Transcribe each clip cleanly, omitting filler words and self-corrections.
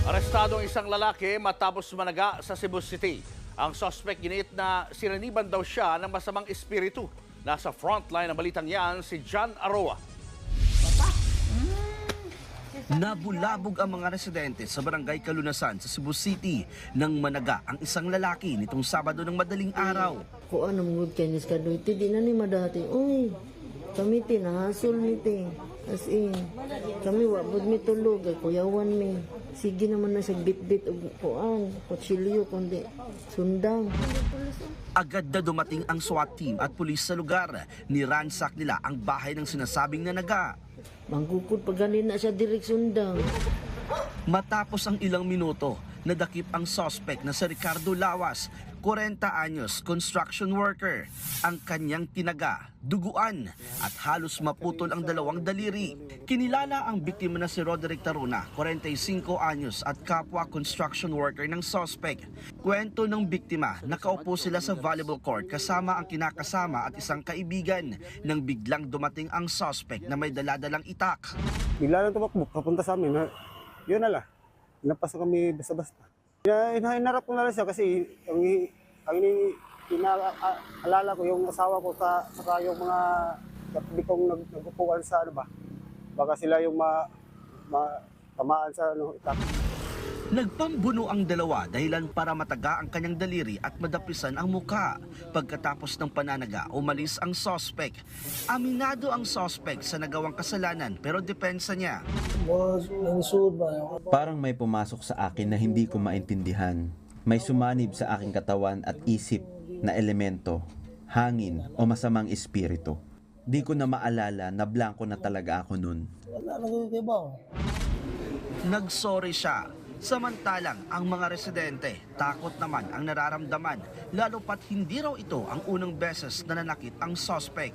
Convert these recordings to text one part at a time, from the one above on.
Arestado ang isang lalaki matapos managa sa Cebu City. Ang suspect ginit na sinaniban daw siya ng masamang espiritu. Nasa frontline ng balitang yan si John Aroa. Nabulabog ang mga residente sa barangay Kalunasan sa Cebu City nang managa ang isang lalaki nitong Sabado ng madaling araw. Kung ano mong kainis ka doon, di na ni madati. Uy, kami tinahasol mi ti. As in, kami wabod mi tulog, ay kuyawan mi. Sige naman na siya bit-bit o kuan, kutsilyo, kundi sundang. Agad na dumating ang SWAT team at pulis sa lugar. Niransak nila ang bahay ng sinasabing nanaga. Manggukod pa ganin na siya direk sundang. Matapos ang ilang minuto, nadakip ang suspect na si Ricardo Lawas, 40 anyos, construction worker. Ang kanyang tinaga, duguan at halos maputol ang dalawang daliri. Kinilala ang biktima na si Roderick Taruna, 45 anyos at kapwa construction worker ng suspect. Kwento ng biktima, nakaupo sila sa volleyball court kasama ang kinakasama at isang kaibigan nang biglang dumating ang suspect na may daladalang itak. Bigla lang tumakbo, papunta sa amin. Yun na lang. Napasok kami basta-basta. Hinarap ko na lang siya kasi ang inaalala ko yung asawa ko saka yung mga katabi kong nagpupuan sa ano ba. Baka sila yung tamaan sa itak. Nagpambuno ang dalawa dahilan para mataga ang kanyang daliri at madapisan ang muka. Pagkatapos ng pananaga, umalis ang suspect. Aminado ang suspect sa nagawang kasalanan pero depensa niya. Parang may pumasok sa akin na hindi ko maintindihan. May sumanib sa aking katawan at isip na elemento, hangin o masamang espiritu. Di ko na maalala na blanco na talaga ako nun. Nagsorry siya. Samantalang ang mga residente, takot naman ang nararamdaman, lalo pat hindi raw ito ang unang beses na nanakit ang suspect.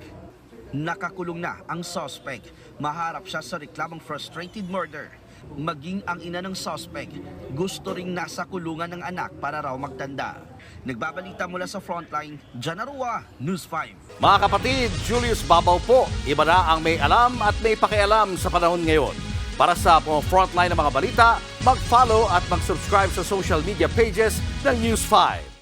Nakakulong na ang suspect. Maharap siya sa reklamong frustrated murder. Maging ang ina ng suspect, gusto ring nasa kulungan ng anak para raw magtanda. Nagbabalita mula sa frontline, John Aroa, News 5. Mga kapatid, Julius Babaw po. Iba na ang may alam at may pakialam sa panahon ngayon. Para sa frontline ng mga balita, mag-follow at mag-subscribe sa social media pages ng News 5.